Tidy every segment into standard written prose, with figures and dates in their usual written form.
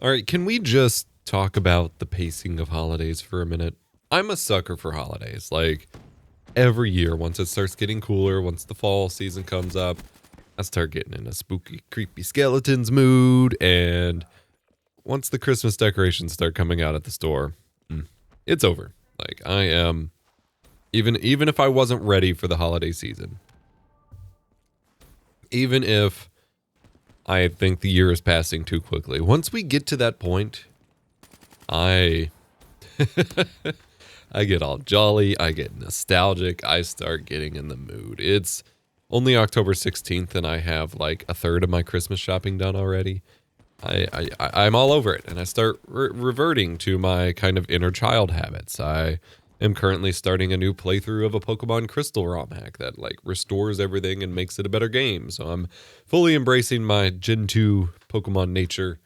All right, can we just talk about the pacing of holidays for a minute? I'm a sucker for holidays. Like every year, once it starts getting cooler, once the fall season comes up, I start getting in a spooky, creepy skeletons mood. And once the Christmas decorations start coming out at the store, it's over. Like I am, even if I wasn't ready for the holiday season, even if I think the year is passing too quickly, once we get to that point, I I get all jolly, I get nostalgic, I start getting in the mood. It's only October 16th and I have like a third of my Christmas shopping done already. I'm all over it, and I start reverting to my kind of inner child habits. I am currently starting a new playthrough of a Pokemon Crystal ROM hack that like restores everything and makes it a better game. So I'm fully embracing my Gen 2 Pokemon nature.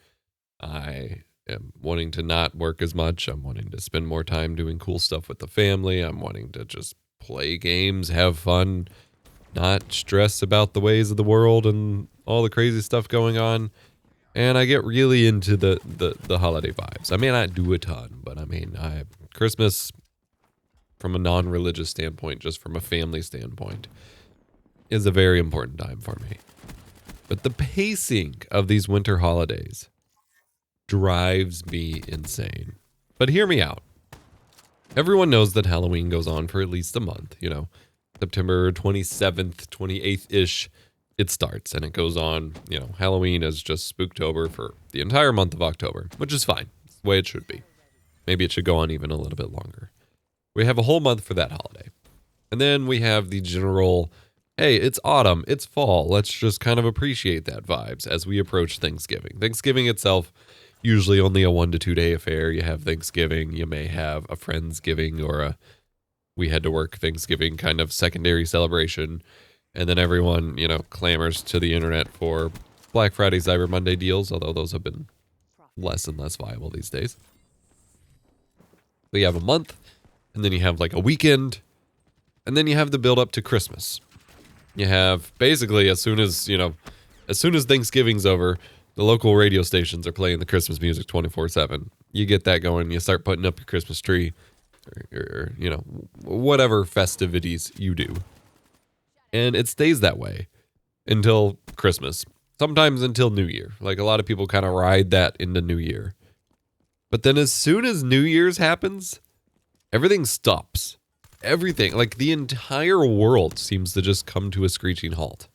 I am wanting to not work as much. I'm wanting to spend more time doing cool stuff with the family. I'm wanting to just play games, have fun, not stress about the ways of the world and all the crazy stuff going on. And I get really into the holiday vibes. I may not do a ton, but I mean, Christmas from a non-religious standpoint, just from a family standpoint, is a very important time for me. But the pacing of these winter holidays drives me insane. But hear me out. Everyone knows that Halloween goes on for at least a month, September 27th, 28th-ish. It starts and it goes on. Halloween is just Spooktober for the entire month of October, which is fine. It's the way it should be. Maybe it should go on even a little bit longer. We have a whole month for that holiday. And then we have the general, hey, it's autumn, it's fall. Let's just kind of appreciate that vibes as we approach Thanksgiving. Thanksgiving itself, usually only a 1 to 2 day affair. You have Thanksgiving, you may have a Friendsgiving or a we had to work Thanksgiving kind of secondary celebration. And then everyone, clamors to the internet for Black Friday, Cyber Monday deals, although those have been less and less viable these days. But you have a month, and then you have like a weekend, and then you have the build up to Christmas. You have basically as soon as Thanksgiving's over, the local radio stations are playing the Christmas music 24/7. You get that going, you start putting up your Christmas tree, or whatever festivities you do. And it stays that way until Christmas, sometimes until New Year. Like a lot of people kind of ride that into New Year. But then as soon as New Year's happens, everything stops. Everything, like the entire world seems to just come to a screeching halt.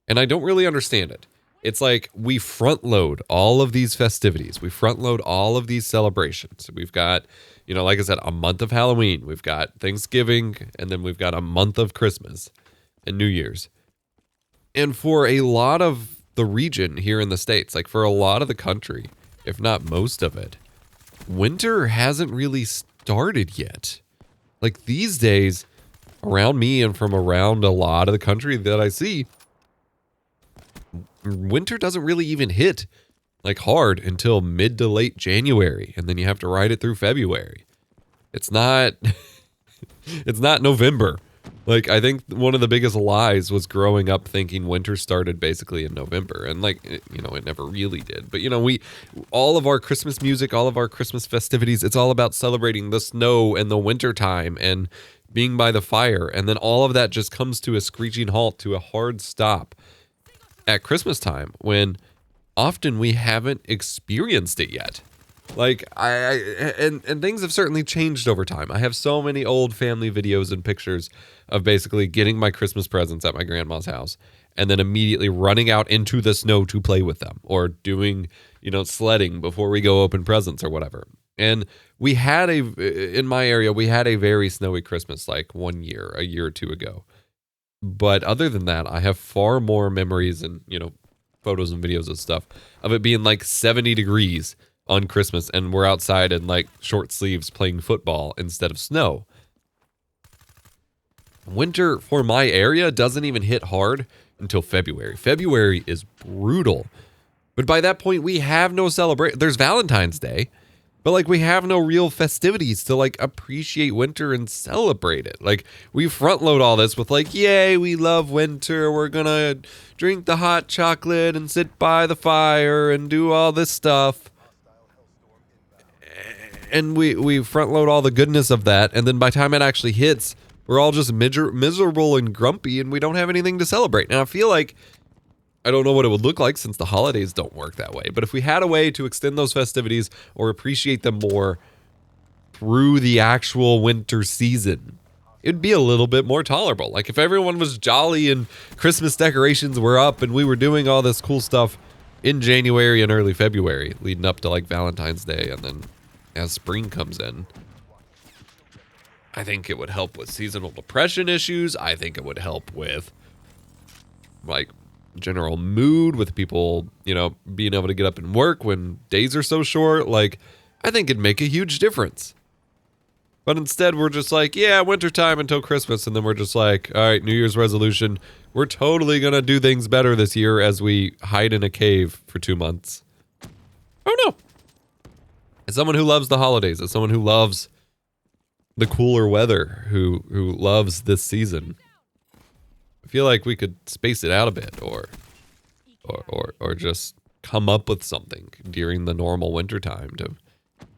And I don't really understand it. It's like we front load all of these festivities. We front load all of these celebrations. We've got, like I said, a month of Halloween. We've got Thanksgiving, and then we've got a month of Christmas and New Year's. And for a lot of the region here in the States, like for a lot of the country, if not most of it, winter hasn't really started yet. Like these days, around me and from around a lot of the country that I see, winter doesn't really even hit like hard until mid to late January, and then you have to ride it through February. It's not November. Like, I think one of the biggest lies was growing up thinking winter started basically in November. And, it never really did. But, all of our Christmas music, all of our Christmas festivities, it's all about celebrating the snow and the winter time and being by the fire. And then all of that just comes to a screeching halt, to a hard stop at Christmas time when often we haven't experienced it yet. Like and things have certainly changed over time. I have so many old family videos and pictures of basically getting my Christmas presents at my grandma's house and then immediately running out into the snow to play with them, or doing, sledding before we go open presents or whatever. And in my area, we had a very snowy Christmas like a year or two ago. But other than that, I have far more memories and, photos and videos of stuff of it being like 70 degrees on Christmas, and we're outside in like short sleeves playing football instead of snow. Winter for my area doesn't even hit hard until February. February is brutal. But by that point, we have no celebration. There's Valentine's Day, but like we have no real festivities to like appreciate winter and celebrate it. Like we front load all this with like, yay, we love winter. We're gonna drink the hot chocolate and sit by the fire and do all this stuff. and we front load all the goodness of that, and then by the time it actually hits, we're all just miserable and grumpy, and we don't have anything to celebrate. Now I feel like, I don't know what it would look like since the holidays don't work that way, but if we had a way to extend those festivities or appreciate them more through the actual winter season, it'd be a little bit more tolerable. Like if everyone was jolly and Christmas decorations were up and we were doing all this cool stuff in January and early February leading up to like Valentine's Day, and then as spring comes in, I think it would help with seasonal depression issues. I think it would help with like general mood, with people, you know, being able to get up and work when days are so short. Like I think it'd make a huge difference. But instead we're just like, yeah, wintertime until Christmas, and then we're just like, all right, New Year's resolution, we're totally gonna do things better this year as we hide in a cave for 2 months. Oh no. As someone who loves the holidays, as someone who loves the cooler weather, who loves this season, I feel like we could space it out a bit, or just come up with something during the normal winter time to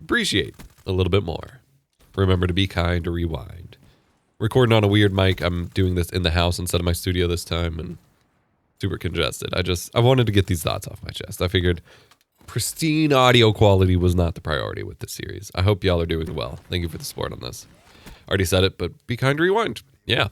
appreciate a little bit more. Remember to be kind, to rewind. Recording on a weird mic. I'm doing this in the house instead of my studio this time, and super congested. I wanted to get these thoughts off my chest. I figured pristine audio quality was not the priority with this series. I hope y'all are doing well. Thank you for the support on this. Already said it, but be kind to rewind. Yeah.